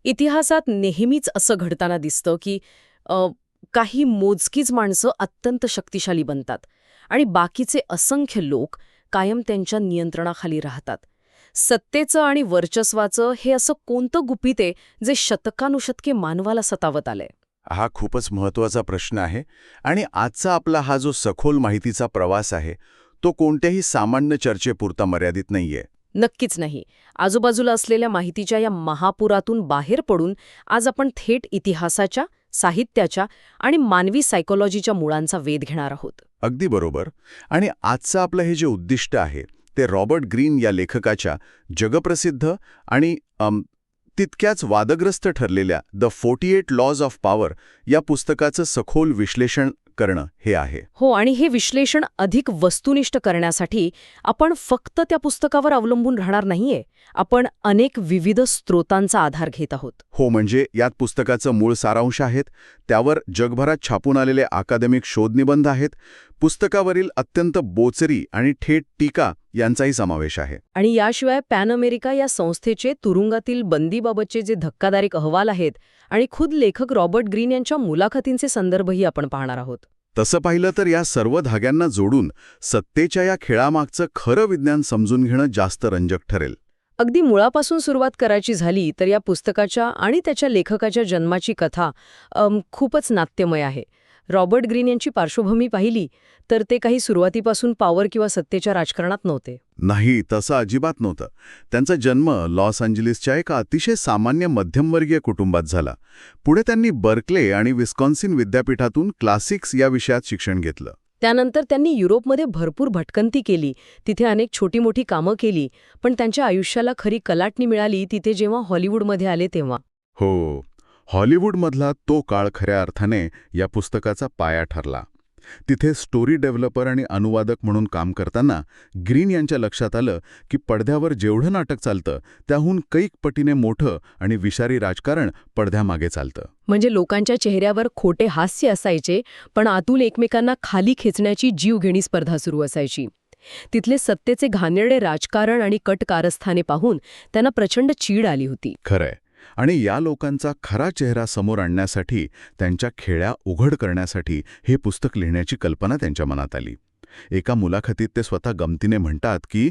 इतिहासात नेहमीच असं घडताना दिसतं की काही मोजकीच माणसं अत्यंत शक्तिशाली बनतात आणि बाकीचे असंख्य लोक कायम त्यांच्या नियंत्रणाखाली राहतात. सत्तेचं आणि वर्चस्वाचं हे असं कोणतं गुपित आहे जे शतकानुशतके मानवाला सतावत आलंय? हा खूपच महत्त्वाचा प्रश्न आहे आणि आजचा आपला हा जो सखोल माहितीचा प्रवास आहे तो कोणत्याही सामान्य चर्चेपुरता मर्यादित नाहीये. नक्कीच नाही. आजूबाजूला असलेल्या माहितीच्या या महापुरातून बाहेर पडून आज आपण थेट इतिहासाच्या, साहित्याच्या आणि मानवी सायकोलॉजीच्या मुळांचा वेध घेणार आहोत. अगदी बरोबर. आणि आजचं आपलं हे जे उद्दिष्ट आहे ते रॉबर्ट ग्रीन या लेखकाच्या जगप्रसिद्ध आणि तितक्याच वादग्रस्त ठरलेल्या द 48 लॉज ऑफ पॉवर या पुस्तकाचं सखोल विश्लेषण करणं हे आहे. हो, आणि हे विश्लेषण अधिक वस्तुनिष्ठ करण्यासाठी आपण फक्त त्या पुस्तकावर अवलंबून राहणार नाहीये. आपण अनेक विविध स्रोतांचा आधार घेत आहोत. हो, म्हणजे यात पुस्तकाचं मूळ सारांश आहेत, त्यावर जगभरात छापून आलेले अकादमिक शोधनिबंध आहेत, पुस्तकावरील अत्यंत बोचरी आणि थेट टीका यांचाही समावेश आहे. आणि याशिवाय पॅन अमेरिका या संस्थेचे तुरुंगातील बंदीबाबतचे जे धक्कादायक अहवाल आहेत आणि खुद लेखक रॉबर्ट ग्रीन यांच्या मुलाखतींचे संदर्भही आपण पाहणार आहोत. तसं पाहिलं तर या सर्व धाग्यांना जोडून सत्तेच्या या खेळामागचं खरं विज्ञान समजून घेणं जास्त रंजक ठरेल. अगदी मुळापासून सुरुवात करायची झाली तर या पुस्तकाच्या आणि त्याच्या लेखकाच्या जन्माची कथा खूपच नाट्यमय आहे. रॉबर्ट ग्रीन यांची पार्श्वभूमी पाहिली तर ते काही सुरुवातीपासून पॉवर किंवा सत्तेच्या राजकारणात नव्हते. नाही, तसं अजिबात नव्हतं. त्यांचा जन्म लॉस एंजलिसच्या एका अतिशय सामान्य मध्यमवर्गीय कुटुंबात झाला. पुढे त्यांनी बर्कले आणि विस्कॉन्सिन विद्यापीठातून क्लासिक्स या विषयात शिक्षण घेतलं. त्यानंतर त्यांनी युरोपमध्ये भरपूर भटकंती केली, तिथे अनेक छोटी मोठी कामं केली, पण त्यांच्या आयुष्याला खरी कलाटणी मिळाली तिथे जेव्हा हॉलिवूडमध्ये आले तेव्हा. हो, हॉलिवूडमधला तो काळ खऱ्या अर्थाने या पुस्तकाचा पाया ठरला. तिथे स्टोरी डेव्हलपर आणि अनुवादक म्हणून काम करताना ग्रीन यांच्या लक्षात आलं की पडद्यावर जेवढं नाटक चालतं त्याहून कैक पटीने मोठं आणि विषारी राजकारण पडद्यामागे चालतं. म्हणजे लोकांच्या चेहऱ्यावर खोटे हास्य असायचे, पण आतून एकमेकांना खाली खेचण्याची जीवघेणी स्पर्धा सुरू असायची. तिथले सत्तेचे घाणेरडे राजकारण आणि कट कारस्थाने पाहून त्यांना प्रचंड चीड आली होती. खरंय. आणि या लोकांचा खरा चेहरा समोर आणण्यासाठी, त्यांच्या खेळ्या उघड करण्यासाठी हे पुस्तक लिहिण्याची कल्पना त्यांच्या मनात आली. एका मुलाखतीत ते स्वतः गमतीने म्हणतात की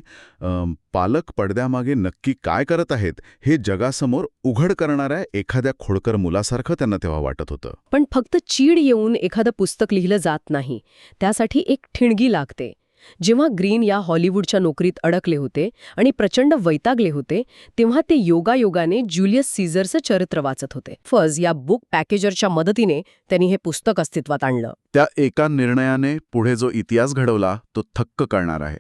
पालक पडद्यामागे नक्की काय करत आहेत हे जगासमोर उघड करणाऱ्या एखाद्या खोडकर मुलासारखं त्यांना तेव्हा वाटत होतं. पण फक्त चीड येऊन एखादं पुस्तक लिहिलं जात नाही, त्यासाठी एक ठिणगी लागते. जेव्हा ग्रीन या हॉलिवूडच्या नोकरीत अडकले होते आणि प्रचंड वैतागले होते तेव्हा ते योगायोगाने ज्युलियस सीझरचं चरित्र वाचत होते. फज या बुक पॅकेजरच्या मदतीने त्यांनी हे पुस्तक अस्तित्वात आणलं. त्या एका निर्णयाने पुढे जो इतिहास घडवला तो थक्क करणार आहे.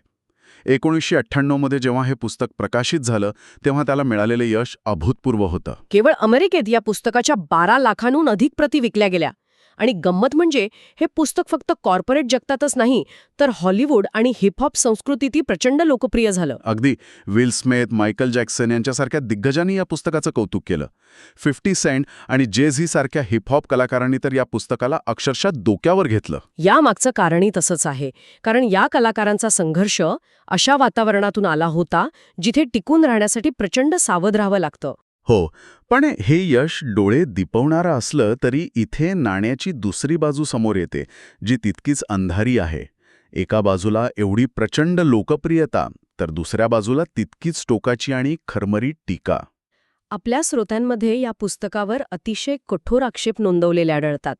1998 मध्ये जेव्हा हे पुस्तक प्रकाशित झालं तेव्हा त्याला मिळालेलं यश अभूतपूर्व होतं. केवळ अमेरिकेत या पुस्तकाच्या 12 लाखांहून अधिक प्रती विकल्या गेल्या. आणि गंमत म्हणजे हे पुस्तक फक्त कॉर्पोरेट जगतातच नाही तर हॉलिवूड आणि हिपहॉप संस्कृतीतही प्रचंड लोकप्रिय झालं. अगदी विल स्मिथ, मायकल जॅक्सन यांच्यासारख्या दिग्गजांनी या पुस्तकाचं कौतुक केलं. 50 सेंट आणि जे-झी सारख्या हिपहॉप कलाकारांनी तर या पुस्तकाला अक्षरशः डोक्यावर घेतलं. यामागचं कारणही तसंच आहे, कारण या कलाकारांचा संघर्ष अशा वातावरणातून आला होता जिथे टिकून राहण्यासाठी प्रचंड सावध राहावं लागतं. हो, पण हे यश डोळे दिपवणारं असलं तरी इथे नाण्याची दुसरी बाजू समोर येते, जी तितकीच अंधारी आहे. एका बाजूला एवढी प्रचंड लोकप्रियता, तर दुसऱ्या बाजूला तितकीच टोकाची आणि खरमरी टीका. आपल्या स्रोतांमध्ये या पुस्तकावर अतिशय कठोर आक्षेप नोंदवलेले आढळतात.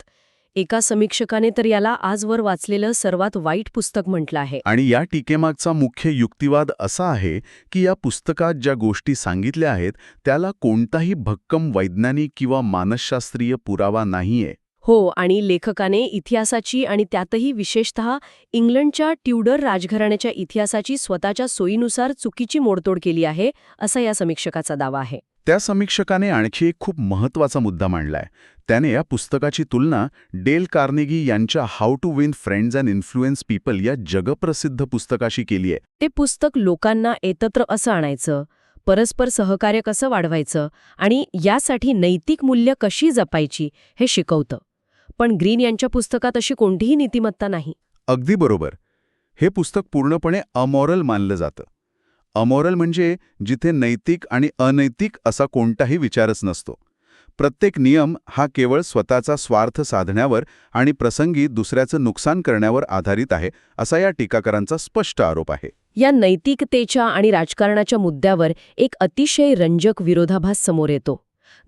एका समीक्षकाने तर याला आजवर वाचलेलं सर्वात वाईट पुस्तक म्हटलं आहे. आणि या टीकेमागचा मुख्य युक्तिवाद असा आहे की या पुस्तकात ज्या गोष्टी सांगितल्या आहेत त्याला कोणताही भक्कम वैज्ञानिक किंवा मानसशास्त्रीय पुरावा नाहीये. हो, आणि लेखकाने इतिहासाची आणि त्यातही विशेषतः इंग्लंडच्या ट्युडर राजघराण्याच्या इतिहासाची स्वतःच्या सोयीनुसार चुकीची मोडतोड केली आहे, असा या समीक्षकाचा दावा आहे. त्या समीक्षकाने आणखी एक खूप महत्त्वाचा मुद्दा मांडलाय. त्याने या पुस्तकाची तुलना डेल कार्नेगी यांच्या how to win friends and influence people या जगप्रसिद्ध पुस्तकाशी केली आहे. ते पुस्तक लोकांना एकत्र असं आणायचं, परस्पर सहकार्य कसं वाढवायचं आणि यासाठी नैतिक मूल्य कशी जपायची हे शिकवतं. पण ग्रीन यांच्या पुस्तकात अशी कोणतीही नीतिमत्ता नाही. अगदी बरोबर. हे पुस्तक पूर्णपणे अमॉरल मानलं जातं. अमॉरल म्हणजे जिथे नैतिक आणि अनैतिक असा कोणताही विचारच नसतो. प्रत्येक नियम हा केवळ स्वतःचा स्वार्थ साधण्यावर आणि प्रसंगी दुसऱ्याचं नुकसान करण्यावर आधारित आहे, असा या टीकाकारांचा स्पष्ट आरोप आहे. या नैतिकतेच्या आणि राजकारणाच्या मुद्द्यावर एक अतिशय रंजक विरोधाभास समोर येतो.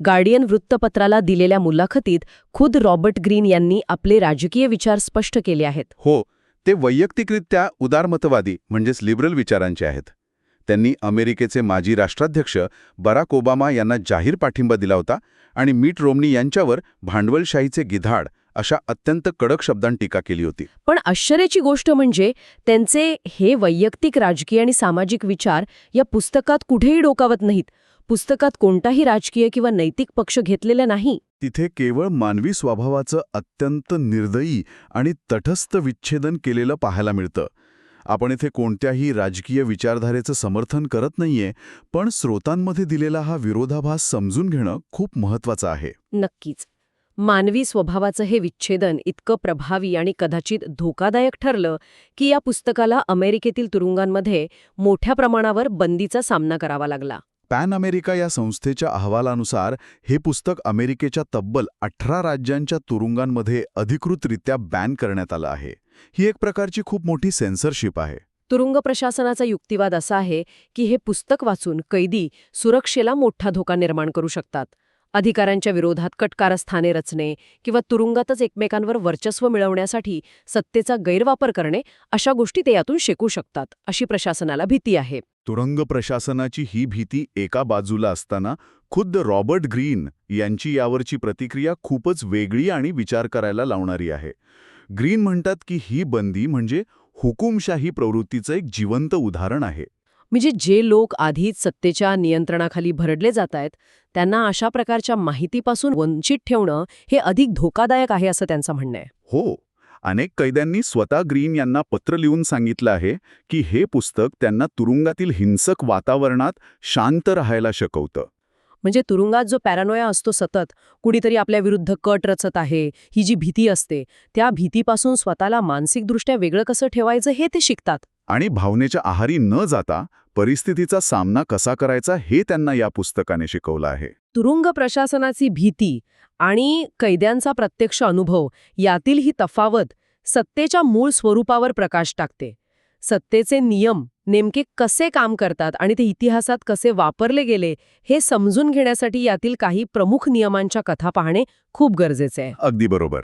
गार्डियन वृत्तपत्राला दिलेल्या मुलाखतीत खुद रॉबर्ट ग्रीन यांनी आपले राजकीय विचार स्पष्ट केले आहेत. हो, ते वैयक्तिकरित्या उदारमतवादी म्हणजेच लिबरल विचारांचे आहेत. त्यांनी अमेरिकेचे माजी राष्ट्राध्यक्ष बराक ओबामा यांना जाहीर पाठिंबा दिला होता आणि मिट रोमनी यांच्यावर भांडवलशाहीचे गिधाड अशा अत्यंत कडक शब्दांत टीका केली होती. पण आश्चर्याची गोष्ट म्हणजे त्यांचे हे वैयक्तिक राजकीय आणि सामाजिक विचार या पुस्तकात कुठेही डोकावत नाहीत. पुस्तकात कोणताही राजकीय किंवा नैतिक पक्ष घेतलेला नाही. तिथे केवळ मानवी स्वभावाचं अत्यंत निर्दयी आणि तटस्थ विच्छेदन केलेलं पाहायला मिळतं. आपण इथे कोणत्याही राजकीय विचारधारेचं समर्थन करत नाहीये, पण स्रोतांमध्ये दिलेला हा विरोधाभास समजून घेणं खूप महत्वाचं आहे. नक्कीच. मानवी स्वभावाचं हे विच्छेदन इतकं प्रभावी आणि कदाचित धोकादायक ठरलं की या पुस्तकाला अमेरिकेतील तुरुंगांमध्ये मोठ्या प्रमाणावर बंदीचा सामना करावा लागला. पॅन अमेरिका या संस्थेच्या अहवालानुसार हे पुस्तक अमेरिकेच्या तब्बल 18 राज्यांच्या तुरुंगांमध्ये अधिकृतरित्या बॅन करण्यात आलं आहे. ही एक प्रकारची खूप मोठी सेन्सरशिप आहे. तुरुंग प्रशासनाचा युक्तिवाद असा आहे की हे पुस्तक वाचून कैदी सुरक्षेला मोठा धोका निर्माण करू शकतात. अधिकाऱ्यांच्या विरोधात कटकारस्थाने रचणे किंवा तुरुंगातच एकमेकांवर वर्चस्व मिळवण्यासाठी सत्तेचा गैरवापर करणे अशा गोष्टी ते यातून शिकू शकतात, अशी प्रशासनाला भीती आहे. तुरुंग प्रशासनाची ही भीती एका बाजूला असताना खुद्द रॉबर्ट ग्रीन यांची यावरची प्रतिक्रिया खूपच वेगळी आणि विचार करायला लावणारी आहे. ग्रीन म्हणतात की ही बंदी म्हणजे हुकुमशाही प्रवृत्तीचं एक जिवंत उदाहरण आहे. म्हणजे जे लोक आधीच सत्तेच्या नियंत्रणाखाली भरडले जात आहेत त्यांना अशा प्रकारच्या माहितीपासून वंचित ठेवणं हे अधिक धोकादायक आहे, असं त्यांचं म्हणणं आहे. हो, अनेक कैद्यांनी स्वतः ग्रीन यांना पत्र लिहून सांगितलं आहे की हे पुस्तक त्यांना तुरुंगातील हिंसक वातावरणात शांत राहायला शिकवतं. म्हणजे तुरुंगात जो पॅरानोया असतो, सतत कुणीतरी आपल्या विरुद्ध कट रचत आहे, ही जी भीती असते, त्या भीतीपासून स्वतःला मानसिकदृष्ट्या वेगळं कसं ठेवायचं हे ते शिकतात. आणि भावनेच्या आहारी न जाता परिस्थितीचा सामना कसा करायचा हे त्यांना या पुस्तकाने शिकवलं आहे. तुरुंग प्रशासनाची भीती आणि कैद्यांचा प्रत्यक्ष अनुभव यातील ही तफावत सत्तेच्या मूळ स्वरूपावर प्रकाश टाकते. सत्तेचे नियम नेमके कसे काम करतात आणि ते इतिहासात कसे वापरले गेले हे समजून घेण्यासाठी यातील काही प्रमुख नियमांच्या कथा पाहणे खूप गरजेचे आहे. अगदी बरोबर.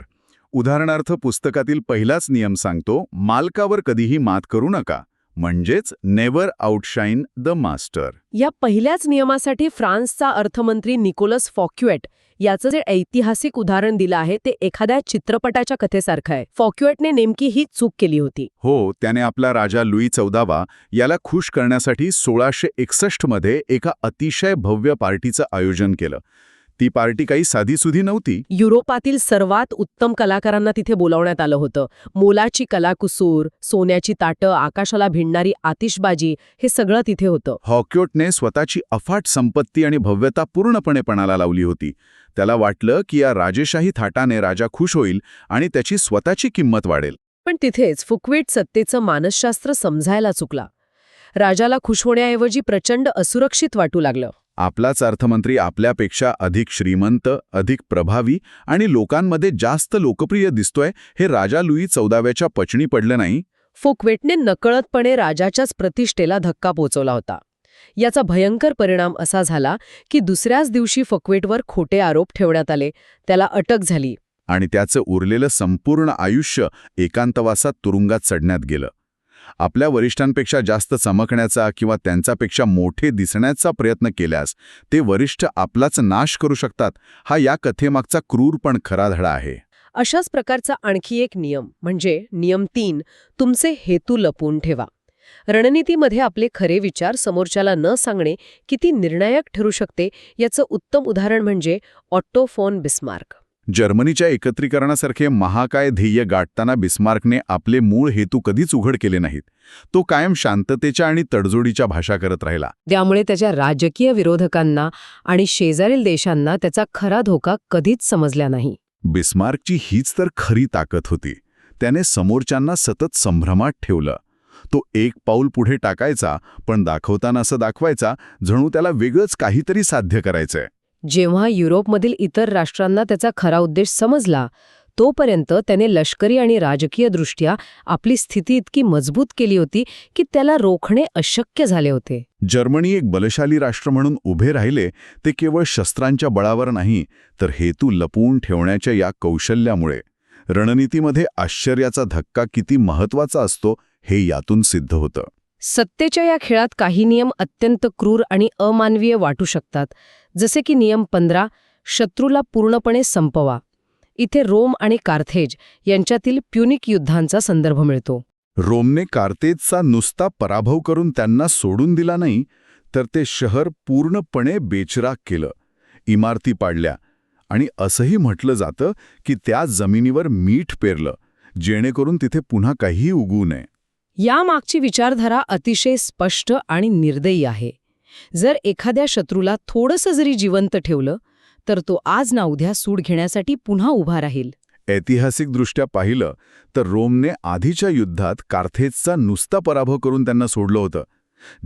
उदाहरणार्थ पुस्तकातील पहिलाच नियम सांगतो, मालकावर कधीही मात करू नका, म्हणजेच नेव्हर आउटशाईन द मास्टर. या पहिल्याच नियमासाठी फ्रान्सचा अर्थमंत्री निकोलस फॉक्युएट याचं जे ऐतिहासिक उदाहरण दिलं आहे ते एखाद्या चित्रपटाच्या कथेसारखं आहे. फॉक्युएटने नेमकी ही चूक केली होती. हो, त्याने आपला राजा लुई 14वा याला खुश करण्यासाठी 1661 मध्ये एका अतिशय भव्य पार्टीचं आयोजन केलं. ती पार्टी काही साधीसुधी नव्हती. युरोपातील सर्वात उत्तम कलाकारांना तिथे बोलावण्यात आलं होतं. मोलाची कलाकुसूर, सोन्याची ताटं, आकाशाला भिडणारी आतिषबाजी हे सगळं तिथे होतं. फॉक्युएटने स्वतःची अफाट संपत्ती आणि भव्यता पूर्णपणे पणाला लावली होती. त्याला वाटलं की या राजेशाही थाटाने राजा खुश होईल आणि त्याची स्वतःची किंमत वाढेल. पण तिथेच फुक्वेट सत्तेचं मानसशास्त्र समजायला चुकला. राजाला खुश होण्याऐवजी प्रचंड असुरक्षित वाटू लागलं. आपलाच अर्थमंत्री आपल्यापेक्षा अधिक श्रीमंत, अधिक प्रभावी आणि लोकांमध्ये जास्त लोकप्रिय दिसतोय हे राजा लुई 14व्याच्या पचनी पडलं नाही. फुक्वेटने नकळतपणे राजाच्याच प्रतिष्ठेला धक्का पोचवला होता. याचा भयंकर परिणाम असा झाला की दुसऱ्याच दिवशी फुक्वेटवर खोटे आरोप ठेवण्यात आले, त्याला अटक झाली. आणि त्याचं उरलेलं संपूर्ण आयुष्य एकांतवासात तुरुंगात सडण्यात गेलं. आपल्या वरिष्ठांपेक्षा जास्त चमकण्याचा किंवा त्यांच्यापेक्षा मोठे दिसण्याचा प्रयत्न केल्यास ते वरिष्ठ आपलाच नाश करू शकतात, हा या कथेमागचा क्रूर पण खरा धडा आहे. अशाच प्रकारचा आणखी एक नियम म्हणजे नियम 3, तुमचे हेतू लपवून ठेवा. रणनीतीमध्ये आपले खरे विचार समोरच्याला न सांगणे किती निर्णायक ठरू शकते याचं उत्तम उदाहरण म्हणजे ऑट्टो फोन बिस्मार्क. जर्मनीच्या एकत्रीकरणासारखे महाकाय ध्येय गाठताना बिस्मार्कने आपले मूळ हेतू कधीच उघड केले नाहीत. तो कायम शांततेच्या आणि तडजोडीच्या भाषा करत राहिला. त्यामुळे त्याच्या राजकीय विरोधकांना आणि शेजारील देशांना त्याचा खरा धोका कधीच समजला नाही. बिस्मार्कची हीच तर खरी ताकद होती. त्याने समोरच्यांना सतत संभ्रमात ठेवलं. तो एक पाऊल पुढे टाकायचा, पण दाखवताना असं दाखवायचा जणू त्याला वेगळंच काहीतरी साध्य करायचंय. जेव्हा युरोपमधील इतर राष्ट्रांना त्याचा खरा उद्देश समजला तोपर्यंत त्याने लष्करी आणि राजकीय दृष्ट्या आपली स्थिती इतकी मजबूत केली होती की त्याला रोखणे अशक्य झाले होते. जर्मनी एक बलशाली राष्ट्र म्हणून उभे राहिले ते केवळ शस्त्रांच्या बळावर नाही, तर हेतू लपवून ठेवण्याच्या या कौशल्यामुळे. रणनीतीमध्ये आश्चर्याचा धक्का किती महत्वाचा असतो हे यातून सिद्ध होतं. सत्तेच्या या खेळात काही नियम अत्यंत क्रूर आणि अमानवीय वाटू शकतात, जसे की नियम 15, शत्रूला पूर्णपणे संपवा. इथे रोम आणि कार्थेज यांच्यातील प्युनिक युद्धांचा संदर्भ मिळतो. रोमने कार्तेजचा नुसता पराभव करून त्यांना सोडून दिला नाही, तर ते शहर पूर्णपणे बेचिराख केलं, इमारती पाडल्या आणि असंही म्हटलं जातं की त्या जमिनीवर मीठ पेरलं, जेणेकरून तिथे पुन्हा काहीही उगवू नये. यामागची विचारधारा अतिशय स्पष्ट आणि निर्दयी आहे. जर एखाद्या शत्रूला थोडंसं जरी जिवंत ठेवलं तर तो आज ना उद्या सूड घेण्यासाठी पुन्हा उभा राहील. ऐतिहासिकदृष्ट्या पाहिलं तर रोमने आधीच्या युद्धात कार्थेजचा नुसता पराभव करून त्यांना सोडलं होतं,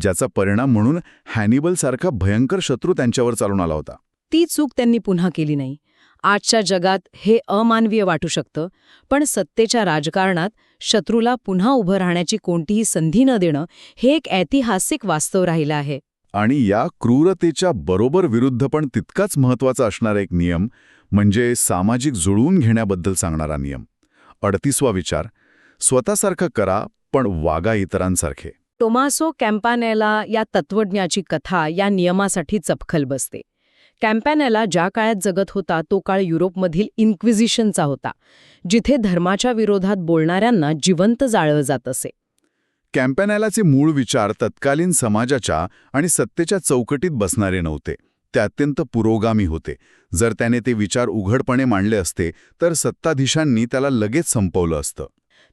ज्याचा परिणाम म्हणून हॅनिबलसारखा भयंकर शत्रू त्यांच्यावर चालून आला होता. ती चूक त्यांनी पुन्हा केली नाही. आजच्या जगात हे अमानवीय वाटू शकतं, पण सत्तेच्या राजकारणात शत्रूला पुन्हा उभं राहण्याची कोणतीही संधी न देणं हे एक ऐतिहासिक वास्तव राहिलं आहे. आणि या क्रूरतेच्या बरोबर विरुद्ध पण तितकाच महत्त्वाचा असणारा एक नियम म्हणजे सामाजिक जुळवून घेण्याबद्दल सांगणारा नियम. 38वा विचार, स्वतःसारखं करा पण वागा इतरांसारखे. टोमासो कॅम्पानेला या तत्वज्ञाची कथा या नियमासाठी चपखल बसते. कॅम्पॅनेला ज्या काळात जगत होता तो काळ युरोपमधील इन्क्विजिशनचा होता, जिथे धर्माच्या विरोधात बोलणाऱ्यांना जिवंत जाळलं जात असे. कॅम्पॅनेलाचे मूळ विचार तत्कालीन समाजाच्या आणि सत्तेच्या चौकटीत बसणारे नव्हते. ते अत्यंत पुरोगामी होते. जर त्याने ते विचार उघडपणे मांडले असते तर सत्ताधीशांनी त्याला लगेच संपवलं असतं.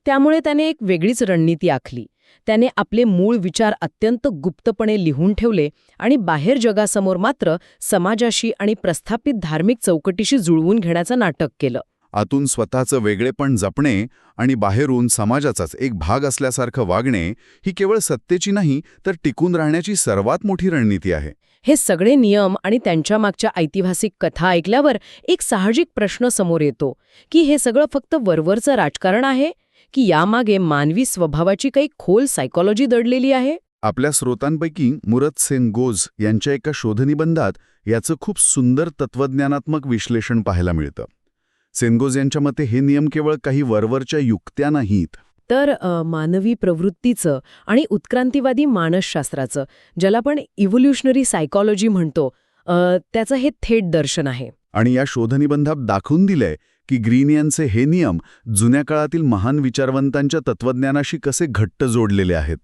त्यामुळे त्याने एक वेगळीच रणनीती आखली. त्याने आपले मूळ विचार अत्यंत गुप्तपणे लिहून ठेवले आणि बाहेर जगासमोर मात्र समाजाशी आणि प्रस्थापित धार्मिक चौकटीशी जुळवून घेण्याचं नाटक केलं. आतून स्वतःचं वेगळेपण जपणे आणि बाहेरून समाजाचाच एक भाग असल्यासारखं वागणे ही केवळ सत्तेची नाही तर टिकून राहण्याची सर्वात मोठी रणनीती आहे. हे सगळे नियम आणि त्यांच्या मागच्या ऐतिहासिक कथा ऐकल्यावर एक साहजिक प्रश्न समोर येतो की हे सगळं फक्त वरवरचं राजकारण आहे की यामागे मानवी स्वभावाची काही खोल सायकॉलॉजी दडलेली आहे. आपल्या स्रोतांपैकी मुरत सेनगोज यांच्या एका शोधनिबंधात याचं खूप सुंदर तत्वज्ञानात्मक विश्लेषण पाहायला मिळतं. सेनगोज यांच्या मते हे नियम केवळ काही वरवरच्या युक्त्या नाहीत, तर मानवी प्रवृत्तीचं आणि उत्क्रांतिवादी मानसशास्त्राचं, ज्याला आपण इव्होल्युशनरी सायकॉलॉजी म्हणतो, त्याचं हे थेट दर्शन आहे. आणि या शोधनिबंधात दाखवून दिलंय की ग्रीन यांचे हे नियम जुन्या काळातील महान विचारवंतांच्या तत्वज्ञानाशी कसे घट्ट जोडलेले आहेत.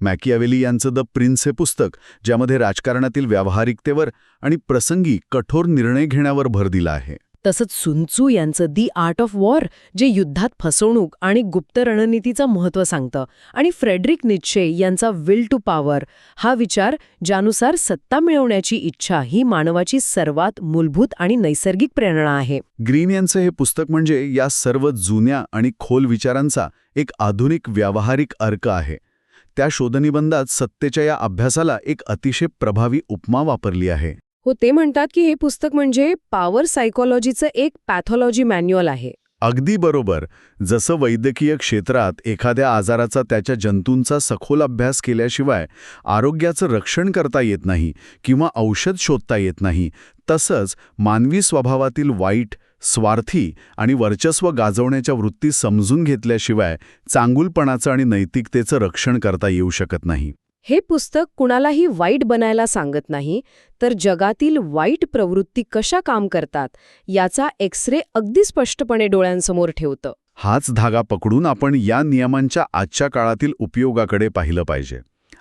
मॅकियावेली यांचं द प्रिन्स हे पुस्तक, ज्यामध्ये राजकारणातील व्यावहारिकतेवर आणि प्रसंगी कठोर निर्णय घेण्यावर भर दिला आहे. तसंच सुन त्सू यांचं दी आर्ट ऑफ वॉर, जे युद्धात फसवणूक आणि गुप्त रणनीतीचं महत्त्व सांगतं, आणि फ्रेडरिक नीत्शे यांचा विल टू पॉवर हा विचार, ज्यानुसार सत्ता मिळवण्याची इच्छा ही मानवाची सर्वात मूलभूत आणि नैसर्गिक प्रेरणा आहे. ग्रीन यांचं हे पुस्तक म्हणजे या सर्व जुन्या आणि खोल विचारांचा एक आधुनिक व्यावहारिक अर्क आहे. त्या शोधनिबंधात सत्तेच्या या अभ्यासाला एक अतिशय प्रभावी उपमा वापरली आहे. हो, ते म्हणतात की हे पुस्तक म्हणजे पॉवर सायकॉलॉजीचं एक पॅथॉलॉजी मॅन्युअल आहे. अगदी बरोबर. जसं वैद्यकीय क्षेत्रात एखाद्या आजाराचा त्याच्या जंतूंचा सखोल अभ्यास केल्याशिवाय आरोग्याचं रक्षण करता येत नाही किंवा औषध शोधता येत नाही, तसंच मानवी स्वभावातील वाईट, स्वार्थी आणि वर्चस्व गाजवण्याच्या वृत्ती समजून घेतल्याशिवाय चांगुलपणाचं आणि नैतिकतेचं रक्षण करता येऊ शकत नाही. हे पुस्तक कुणालाही वाईट बनायला सांगत नाही, तर जगातील वाईट प्रवृत्ती कशा काम करतात याचा एक्सरे अगदी स्पष्टपणे डोळ्यांसमोर ठेवतं. हाच धागा पकडून आपण या नियमांच्या आजच्या काळातील उपयोगाकडे पाहिलं पाहिजे.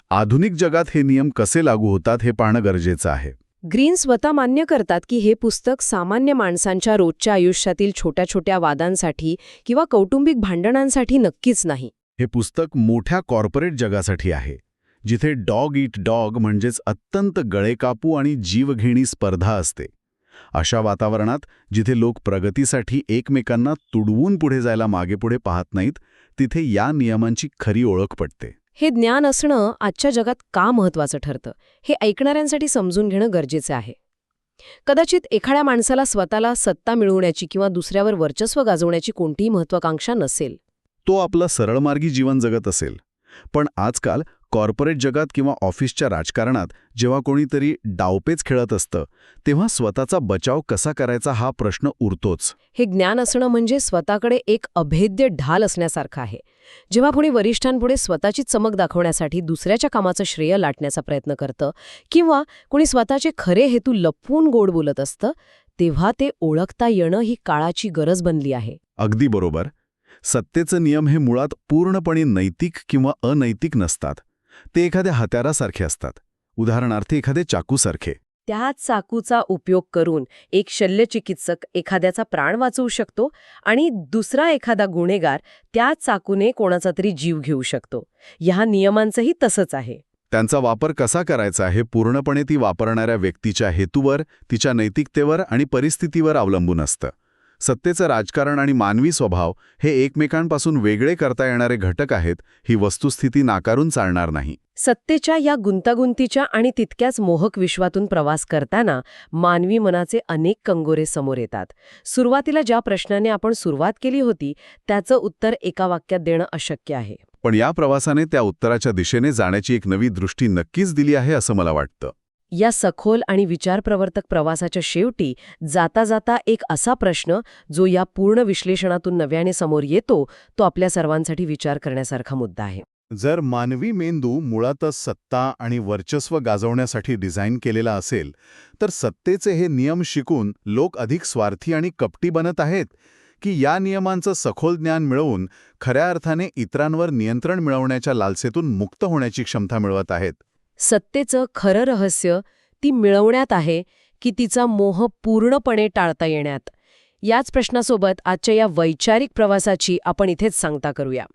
आधुनिक जगात हे नियम कसे लागू होतात हे पाहणं गरजेचं आहे. ग्रीन स्वतः मान्य करतात की हे पुस्तक सामान्य माणसांच्या रोजच्या आयुष्यातील छोट्या छोट्या वादांसाठी किंवा कौटुंबिक भांडणांसाठी नक्कीच नाही. हे पुस्तक मोठ्या कॉर्पोरेट जगासाठी आहे, जिथे डॉग ईट डॉग म्हणजेच अत्यंत गळेकापू आणि जीवघेणी स्पर्धा असते. अशा वातावरणात जिथे लोक प्रगतीसाठी एकमेकांना तुडवून पुढे जायला मागेपुढे पाहत नाहीत, तिथे या नियमांची खरी ओळख पटते. हे ज्ञान असणं आजच्या जगात का महत्त्वाचं ठरतं हे ऐकणाऱ्यांसाठी समजून घेणं गरजेचं आहे. कदाचित एखाद्या माणसाला स्वतःला सत्ता मिळवण्याची किंवा दुसऱ्यावर वर्चस्व गाजवण्याची कोणतीही महत्वाकांक्षा नसेल. तो आपलं सरळमार्गी जीवन जगत असेल. पण आजकाल कॉर्पोरेट जगात किंवा ऑफिसच्या राजकारणात जेव्हा कोणीतरी डावपेच खेळत असतं, तेव्हा स्वतःचा बचाव कसा करायचा हा प्रश्न उरतोच. हे ज्ञान असणं म्हणजे स्वतःकडे एक अभेद्य ढाल असण्यासारखं आहे. जेव्हा कोणी वरिष्ठांपुढे स्वतःची चमक दाखवण्यासाठी दुसऱ्याच्या कामाचं श्रेय लाटण्याचा प्रयत्न करतं किंवा कोणी स्वतःचे खरे हेतू लपवून गोड बोलत असतं, तेव्हा ते ओळखता येणं ही काळाची गरज बनली आहे. अगदी बरोबर. सत्तेचे नियम हे मुळात पूर्णपणे नैतिक किंवा अनैतिक नसतात. ते एखाद्या हत्यारासारखे असतात. उदाहरणार्थ एखादे चाकूसारखे. त्याच चाकूचा उपयोग करून एक शल्यचिकित्सक एखाद्याचा प्राण वाचवू शकतो आणि दुसरा एखादा गुन्हेगार त्याच चाकूने कोणाचा तरी जीव घेऊ शकतो. ह्या नियमांचंही तसंच आहे. त्यांचा वापर कसा करायचा हे पूर्णपणे ती वापरणाऱ्या व्यक्तीच्या हेतूवर, तिच्या नैतिकतेवर आणि परिस्थितीवर अवलंबून असतं. सत्तेचं राजकारण आणि मानवी स्वभाव हे एकमेकांपासून वेगळे करता येणारे घटक आहेत, ही वस्तुस्थिती नाकारून चालणार नाही. सत्तेच्या या गुंतागुंतीच्या आणि तितक्याच मोहक विश्वातून प्रवास करताना मानवी मनाचे अनेक कंगोरे समोर येतात. सुरुवातीला ज्या प्रश्नाने आपण सुरुवात केली होती त्याचं उत्तर एका वाक्यात देणं अशक्य आहे. पण या प्रवासाने त्या उत्तराच्या दिशेने जाण्याची एक नवी दृष्टी नक्कीच दिली आहे असं मला वाटतं. या सखोल आणि विचारप्रवर्तक प्रवासाच्या शेवटी जाता जाता एक असा प्रश्न जो या पूर्ण विश्लेषणातून नव्याने समोर येतो, तो आपल्या सर्वांसाठी विचार करण्यासारखा मुद्दा आहे. जर मानवी मेंदू मुळातच सत्ता आणि वर्चस्व गाजवण्यासाठी डिझाईन केलेला असेल, तर सत्तेचे हे नियम शिकून लोक अधिक स्वार्थी आणि कपटी बनत आहेत, की या नियमांचं सखोल ज्ञान मिळवून खऱ्या अर्थाने इतरांवर नियंत्रण मिळवण्याच्या लालसेतून मुक्त होण्याची क्षमता मिळवत आहेत? सत्तेचं खरं रहस्य ती मिळवण्यात आहे की तिचा मोह पूर्णपणे टाळता येण्यात? याच प्रश्नासोबत आजच्या या वैचारिक प्रवासाची आपण इथेच सांगता करूया.